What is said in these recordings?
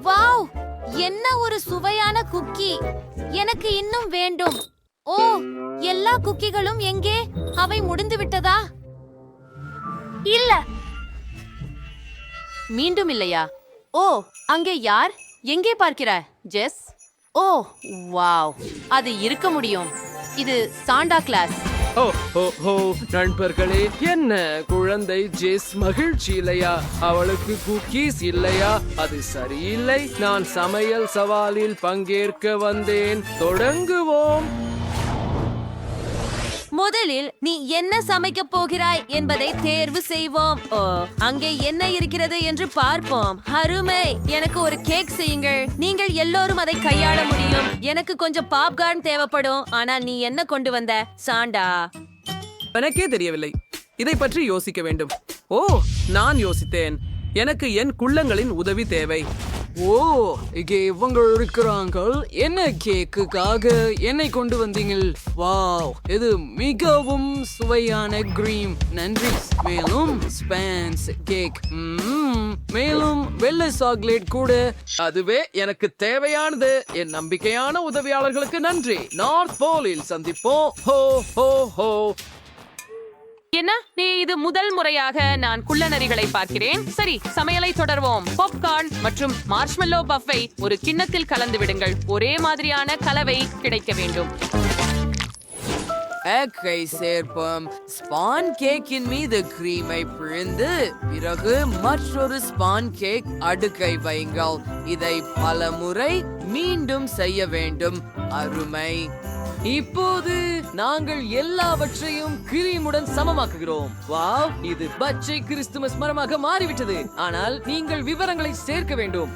Wow, என்ன ஒரு சுவையான குக்கி! எனக்கு இன்னும் வேண்டும். ஓ, எல்லா குக்கிகளும் எங்கே? அவை முடிந்து விட்டதா? இல்ல. மீண்டும் இல்லையா? ஓ, அங்கே யார்? எங்கே பார்க்கிறாய், ஜெஸ்? ஓ, வாவ், அது இருக்க முடியும். இது சாண்டா கிளாஸ். ஓ ஓ ஓ நண்பர்களே, என்ன குழந்தை ஜெஸ் மகிழ்ச்சி இல்லையா? அவளுக்கு குக்கீஸ் இல்லையா? அது சரியில்லை. நான் சமையல் சவாலில் பங்கேற்க வந்தேன். தொடங்குவோம். முதலில் நீ என்ன சமைக்க போகிறாய் என்பதை தேர்வு செய்வோம். ஓ, அங்கே என்ன இருக்கிறது என்று பார்ப்போம். அருமை! எனக்கு ஒரு கேக் செய்யுங்கள். நீங்கள் எல்லோரும் அதை கையாள முடியும். எனக்கு கொஞ்சம் பாப்கார்ன் தேவைப்படும். ஆனால் நீ என்ன கொண்டு வந்த, சாண்டா? எனக்கே தெரியவில்லை. இதை பற்றி யோசிக்க வேண்டும். ஓ, நான் யோசித்தேன். எனக்கு என் குள்ளங்களின் உதவி தேவை. ஓ, இங்கே இவங்க இருக்கிறாங்க. என்ன கேக்குக்காக என்னை கொண்டு வந்தீங்கள்? வாவ், இது மிகவும் சுவையான கிரீம். நன்றி. மேலும் ஸ்பான்ஸ் கேக், மேலும் வெள்ளை சாக்லேட் கூட. அதுவே எனக்கு தேவையானது. என் நம்பிக்கையான உதவியாளர்களுக்கு நன்றி. நார்த் போலில் சந்திப்போம். ஹோ ஹோ ஹோ. என்ன, நீ இது முதல் முறையாக நான் குள்ளநரிகளை பார்க்கிறேன். சரி, சமையலை தொடர்வோம். பாப்கார்ன் மற்றும் மார்ஷ்மெல்லோ பஃப்பை ஒரு கிண்ணத்தில் கலந்து விடுங்கள். ஒரே மாதிரியான கலவை கிடைக்க வேண்டும். எக்கை சேர்ப்போம். ஸ்பான் கேக்கின் மீது கிரீமை பிழிந்து பிறகு மற்றொரு ஸ்பான் கேக் அடுக்கை வைங்கள். இதை பல முறை மீண்டும் செய்ய வேண்டும். அருமை! இப்போது நாங்கள் எல்லாவற்றையும் கிரீமுடன் சமமாக்குகிறோம். வாவ், இது பச்சை கிறிஸ்துமஸ் மரமாக மாறிவிட்டது. ஆனால் நீங்கள் விவரங்களை சேர்க்க வேண்டும்.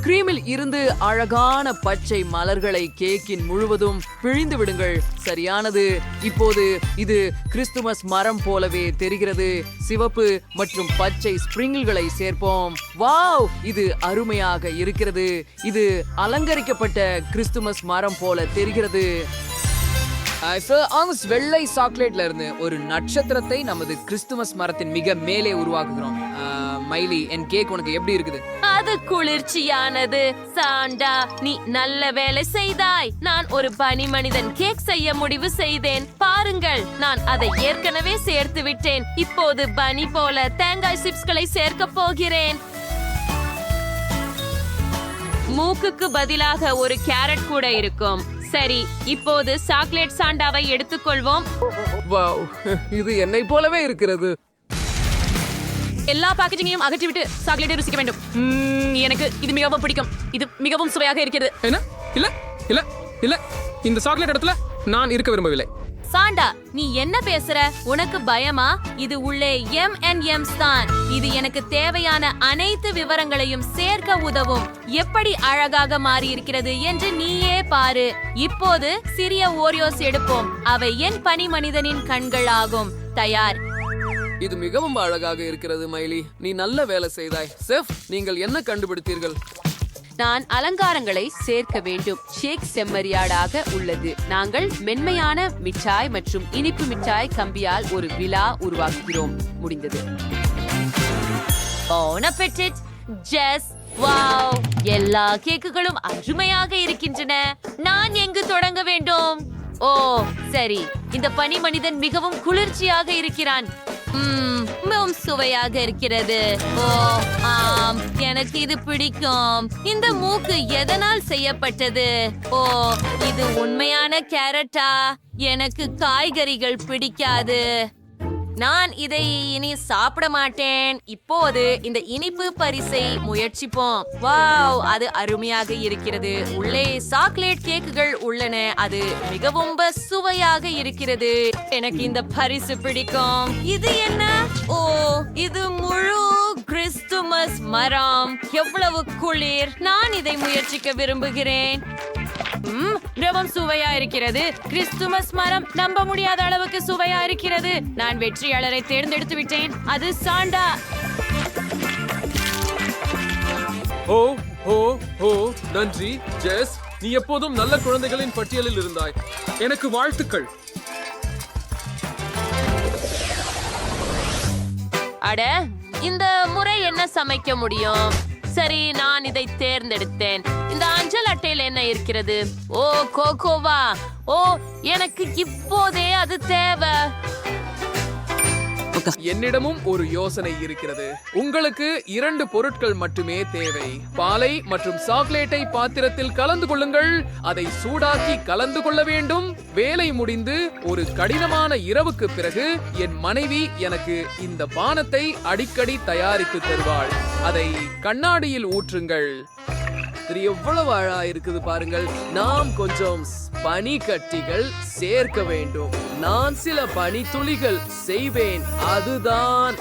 கிரீமில் இருந்து அழகான பச்சை மலர்களை கேக்கின் முழுவதும் பிழிந்து விடுங்கள். சரியானது. இப்போது இது கிறிஸ்துமஸ் மரம் போலவே தெரிகிறது. சிவப்பு மற்றும் பச்சை ஸ்பிரிங்கிள்களை சேர்ப்போம். வாவ், இது அருமையாக இருக்கிறது. இது அலங்கரிக்கப்பட்ட கிறிஸ்துமஸ் மரம் போல தெரிகிறது. வெள்ளை சாக்லேட்ல இருந்து ஒரு நட்சத்திரத்தை நமது கிறிஸ்துமஸ் மரத்தின் மிக மேலே உருவாக்குகிறோம். மைலி, என் கேக் உனக்கு எப்படி இருக்குது? அது குளிர்ச்சியானது. சாண்டா, நீ நல்ல வேலை செய்தாய். நான் ஒரு பனி மனிதன் கேக் செய்ய முடிவு செய்தேன். பாருங்கள், நான் அதை ஏற்கனவே சேர்த்து விட்டேன். இப்போது பனி போல தேங்காய் சிப்ஸ்களை சேர்க்க போகிறேன். மூக்குக்கு பதிலாக ஒரு கேரட் கூட இருக்கும். சரி, இப்போது சாக்லேட் சாண்டாவை எடுத்துக்கொள்வோம். வாவ், இது என்னை போலவே இருக்கிறது. எல்லா பேக்கேஜிங்கையும் அகற்றிவிட்டு சாக்லேட்டை ருசிக்க வேண்டும். எனக்கு இது மிகவும் பிடிக்கும். இது மிகவும் சுவையாக இருக்கிறது. என்ன? இல்ல இல்ல இல்ல, இந்த சாக்லேட் இடத்துல நான் இருக்க விரும்பவில்லை. சாண்டா, நீ என்ன பேசுற? உனக்கு பயமா? இது உள்ளே M&M's தான். இது எனக்கு தேவையான அனைத்து விவரங்களையும் சேர்க்க உதவும். எப்படி அழகாக மாறி இருக்கிறது என்று நீயே பாரு. இப்போது சிறிய ஓரியோஸ் எடுப்போம். அவை என் பனி மனிதனின் கண்கள் ஆகும். தயார். இது மிகவும் அழகாக இருக்கிறது மைலி. நீ நல்ல வேலை செய்தாய். செஃப், நீங்கள் என்ன கண்டுபிடித்தீர்கள்? நான் அலங்காரங்களை சேர்க்க வேண்டும். ஷேக் செம்மறியாடாக உள்ளது. நாங்கள் மென்மையான மிட்டாய் மற்றும் இனிப்பு மிட்டாய் கம்பியால் ஒரு விழா உருவாக்குகிறோம். முடிந்தது. Bon appetit, Jess. வாவ், எல்லா கேக்குகளும் அருமையாக இருக்கின்றன. நான் எங்கு தொடங்க வேண்டும்? ஓ, சரி. இந்த பனி மனிதன் மிகவும் குளிர்ச்சியாக இருக்கிறான். மிகவும் சுவையாக இருக்கிறது. ஓ, ஆம், எனக்கு இது பிடிக்கும். இந்த மூக்கு எதனால் செய்யப்பட்டது? ஓ, இது உண்மையான கேரட்டா? எனக்கு காய்கறிகள் பிடிக்காது. நான் இதை இனி சாப்பிட மாட்டேன். இப்போது இந்த இனிப்பு பரிசை முயற்சிப்போம். வாவ், அது அருமையாக இருக்கிறது. உள்ளே சாக்லேட் கேக்குகள் உள்ளன. அது மிகவும் சுவையாக இருக்கிறது. எனக்கு இந்த பரிசு பிடிக்கும். இது என்ன? ஓ, இது முழு கிறிஸ்துமஸ் மரம். எவ்வளவு குளிர்! நான் இதை முயற்சிக்க விரும்புகிறேன். மிகவும் சுவையா இருக்கிறது. கிறிஸ்துமஸ் மரம் நம்ப முடியாத அளவுக்கு சுவையா இருக்கிறது. நான் வெற்றியாளரை தேர்ந்தெடுத்து விட்டேன். அது சாண்டா. ஓ ஓ ஓ, நன்றி ஜெஸ். நீ எப்போதும் நல்ல குழந்தைகளின் பட்டியலில் இருந்தாய். எனக்கு வாழ்த்துக்கள். அட, இந்த முறை என்ன சமைக்க முடியும்? சரி, நான் இதை தேர்ந்தெடுத்தேன். இந்த அஞ்சல் அட்டையில் என்ன இருக்கிறது? ஓ, கோகோவா. ஓ, எனக்கு இப்போதே அது தேவை. என்னிடமும் ஒரு யோசனை இருக்கிறது. உங்களுக்கு 2 பொருட்கள் மட்டுமே தேவை. பாலை மற்றும் சாக்லேட்டை பாத்திரத்தில் கலந்து கொள்ளுங்கள். அதை சூடாக்கி கலந்து கொள்ள வேண்டும். வேலை முடிந்து ஒரு கடினமான இரவுக்கு பிறகு என் மனைவி எனக்கு இந்த பானத்தை அடிக்கடி தயாரித்து தருவாள். அதை கண்ணாடியில் ஊற்றுங்கள். இது எவ்வளவு அழகா இருக்குது பாருங்கள். நாம் கொஞ்சம் பனிக்கட்டிகள் சேர்க்க வேண்டும். நான் சில பனித்துளிகள் செய்வேன். அதுதான்.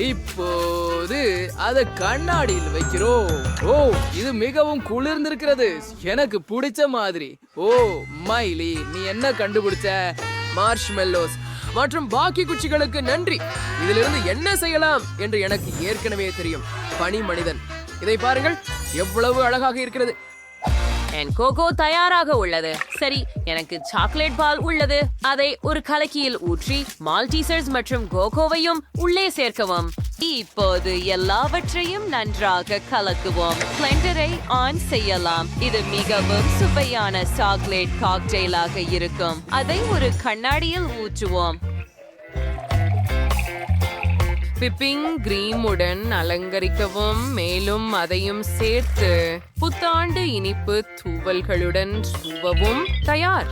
இப்போது அதை கண்ணாடியில் வைக்கிறோம். ஓ, இது மிகவும் குளிர்ந்திருக்கிறது. எனக்கு பிடிச்ச மாதிரி. ஓ மைலி, நீ என்ன கண்டுபிடிச்ச? மார்ஷ்மெல்லோஸ் மற்றும் பாக்கி குச்சிகளுக்கு நன்றி. இதிலிருந்து என்ன செய்யலாம் என்று எனக்கு ஏற்கனவே தெரியும். பனி மனிதன். இதை பாருங்கள், எவ்வளவு அழகாக இருக்கிறது. என் கோகோ தயாராக உள்ளது. சரி, எனக்கு சாக்லேட் பால் உள்ளது. அதை ஒரு கலக்கியில் ஊற்றி மால்டீசர்ஸ் மற்றும் கோகோவையும் உள்ளே சேர்க்கவும். இப்போது எல்லாவற்றையும் நன்றாக கலக்குவோம். பிளெண்டரை ஆன் செய்யலாம். இது மிகவும் சுவையான சாக்லேட் காக்டெயிலாக இருக்கும். அதை ஒரு கண்ணாடியில் ஊற்றுவோம். விப்பிங் கிரீமுடன் அலங்கரிக்கவும். மேலும் அதையும் சேர்த்து புத்தாண்டு இனிப்பு தூவல்களுடன் தூவவும் தயார்.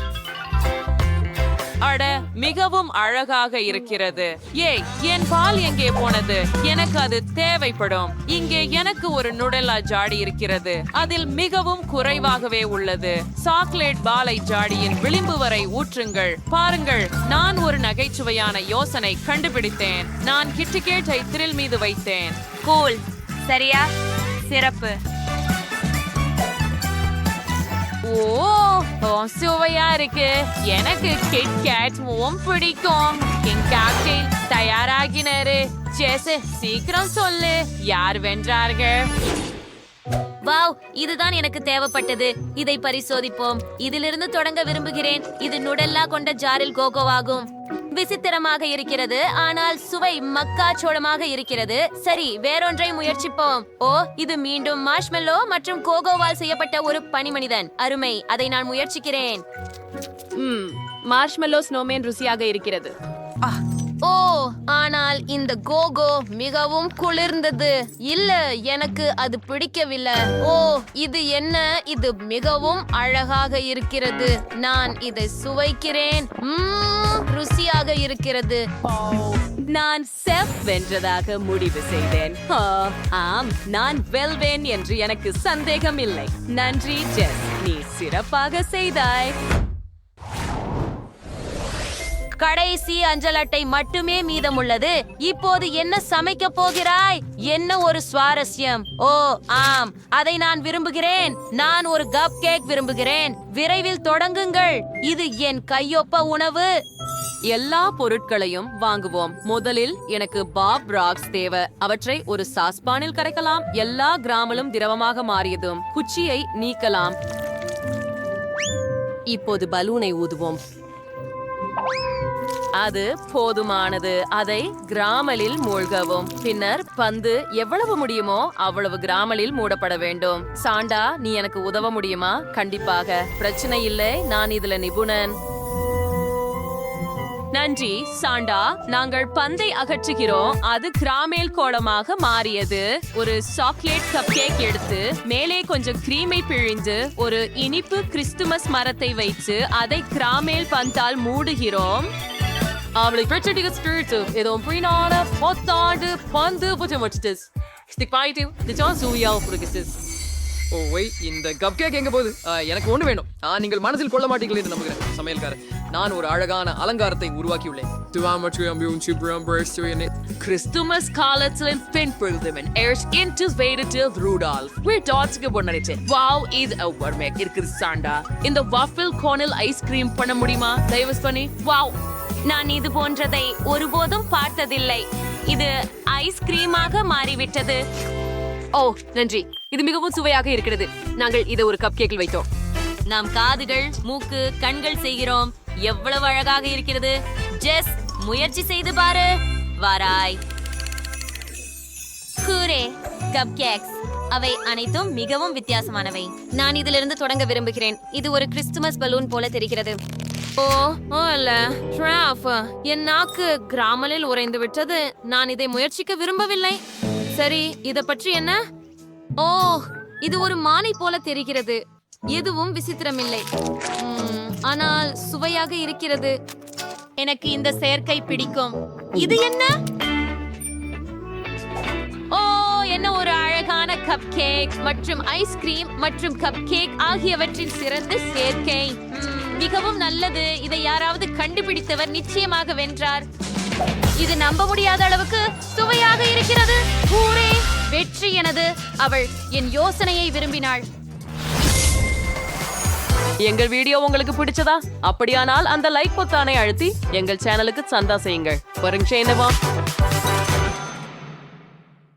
அட, மிகவும் அழகாக இருக்கிறது. ஏய், என் பால் எங்கே போனது? எனக்கு அது தேவைப்படும். இங்கே எனக்கு ஒரு நுடலா ஜாடி இருக்கிறது. அதில் மிகவும் குறைவாகவே உள்ளது. சாக்லேட் பாலை ஜாடியின் விளிம்பு வரை ஊற்றுங்கள். பாருங்கள், நான் ஒரு நகைச்சுவையான யோசனை கண்டுபிடித்தேன். நான் கிட்கேட்டை திரில் மீது வைத்தேன். கூல். சரியா? சிறப்பு. ஓ, சுவையா இருக்கு. எனக்கு கிட்கேட் பிடிக்கும். என் காக்டெயில் தயாராகினாரு. ஜெஸ், சீக்கிரம் சொல்லு, யார் வென்றார்கள்? வாவ், இதுதான் எனக்கு தேவைப்பட்டது. இதை பரிசோதிப்போம். இதிலிருந்து தொடங்க விரும்புகிறேன். இது நுடல்லா கொண்ட ஜாரில் கோகோவாகும். விசித்திரமாக இருக்கிறது, ஆனால் சுவை மக்காச்சோளமாக இருக்கிறது. சரி, வேறொன்றை முயற்சிப்போம். ஓ, இது மீண்டும் மார்ஷ்மெல்லோ மற்றும் கோகோவால் செய்யப்பட்ட ஒரு பனிமனிதன். அருமை, அதை நான் முயற்சிக்கிறேன். மார்ஷ்மெல்லோ ஸ்னோமேன் ருசியாக இருக்கிறது. ஓ, ஆனால் இந்த கோகோ மிகவும் குளிர்ந்தது. இல்ல, எனக்கு அது பிடிக்கவில்லை. ஓ, இது என்ன? இது மிகவும் அழகாக இருக்கிறது. நான் இதை சுவைக்கிறேன். ருசியாக இருக்கிறது. நான் செஃப் வென்றதாக முடிவு செய்தேன். ஆம், நான் வெல்வேன் என்று எனக்கு சந்தேகம் இல்லை. நன்றி ஜெஸ், நீ சிறப்பாக செய்தாய். கடைசி அஞ்சல் அட்டை மட்டுமே மீதமுள்ளது. இப்போது என்ன சமைக்க போகிறாய்? என்ன ஒரு சுவாரஸ்யம். ஓ ஆம், அதை நான் விரும்புகிறேன். நான் ஒரு கப் கேக் விரும்புகிறேன். விரைவில் தொடங்குங்கள். இது என் கையொப்ப உணவு. எல்லா பொருட்களையும் வாங்குவோம். முதலில் எனக்கு பாப் ராக்ஸ் தேவை. அவற்றை ஒரு சாஸ்பானில் கரைக்கலாம். எல்லா கிராமலும் திரவமாக மாறியதும் குச்சியை நீக்கலாம். இப்போது பலூனை ஊதுவோம். அது போதுமானது. அதை கிராமலில் மூழ்கவும். பின்னர் பந்து எவ்வளவு முடியுமோ அவ்வளவு கிராமலில் மூடப்பட வேண்டும். சாண்டா, நீ எனக்கு உதவ முடியுமா? கண்டிப்பாக, பிரச்சனை இல்லை, நான் இதுல நிபுணன். நன்றி சாண்டா. நாங்கள் பந்தை அகற்றுகிறோம். அது கிராமேல் கோலமாக மாறியது. ஒரு சாக்லேட் கப் கேக் எடுத்து மேலே கொஞ்சம் கிரீமை பிழிந்து ஒரு இனிப்பு கிறிஸ்துமஸ் மரத்தை வைத்து அதை கிராமேல் பந்தால் மூடுகிறோம். அவளை பிரச்சனை ஸ்பிரிட்டு ஏதோ புரியாத பொத்தாண்டு பந்து புற்றமச்சிட்டஸ் ஸ்டிக்பாயிட்டு திஜான் சூயாவ புரிகிஸ்டஸ். ஓ ஒய், இந்த கப் கேக் எங்க போகுது? எனக்கு ஒண்ணு வேணும். நீங்கள் மனதில் கொள்ள மாட்டீர்கள் என்று நம்புகிறேன். சமையல்காரர், நான் ஒரு அழகான அலங்காரத்தை உருவாக்கியுள்ளேன். கிறிஸ்துமஸ் காலத்தில் பின்புறுதவன் ஏர்ஸ் இன்டிவேட்டட் ரூடால்ஃப் we're டாட்ஸ்க்கு பொண்ணரிச்சு. வாவ், இது அவர்மேக் இருக்குது சாண்டா. இந்த வாஃபிள் கோனில் ஐஸ்கிரீம் பண்ண முடியுமா தயவு பண்ணி? வாவ், நான் இது போன்றதை ஒருபோதும் பார்த்ததில்லை. இது ஐஸ்கிரீமாக மாறிவிட்டது. ஓ நன்றி, இது மிகவும் சுவையாக இருக்கிறது. நாங்கள் இதை ஒரு கப் கேக்கில் வைத்தோம். நாம் காதுகள், மூக்கு, கண்கள் செய்கிறோம். எவ்வளவு அழகாக இருக்கிறது. ஜெஸ், முயற்சி செய்து பாரு. வாராய். ஹூரே, கப் கேக்ஸ். அவை அனைத்தும் மிகவும் வித்தியாசமானவை. நான் இதிலிருந்து தொடங்க விரும்புகிறேன். இது ஒரு கிறிஸ்துமஸ் பலூன் போல தெரிகிறது. ஓ இல்ல ட்ராஃப், என் நாக்கு கிராமலில் உறைந்து விட்டது. நான் இதை முயற்சிக்க விரும்பவில்லை. சரி, இத பற்றி என்ன? ஓ, இது ஒரு மானை போல தெரிகிறது. எதுவும் விசித்திரமில்லை, ஆனால் சுவையாக இருக்கிறது. எனக்கு இந்த சேர்க்கை பிடிக்கும். இது என்ன? ஓ, என்ன ஒரு அழகான கப் கேக் மற்றும் ஐஸ்கிரீம் மற்றும் கப் கேக் ஆகியவற்றின் சிறந்த சேர்க்கை. மிகவும் நல்லது. இதை யாராவது கண்டுபிடித்தவர் நிச்சயமாக வென்றார். இது நம்ப முடியாத அளவுக்கு சுவையாக இருக்கிறது. ஹூரே, வெற்றி எனது. அவள் என் யோசனையை விரும்பினாள். எங்கள் வீடியோ உங்களுக்கு பிடிச்சதா? அப்படியானால் அந்த லைக் பொத்தானை அழுத்தி எங்கள் சேனலுக்கு சந்தா செய்யுங்கள். வருங்க என்னவா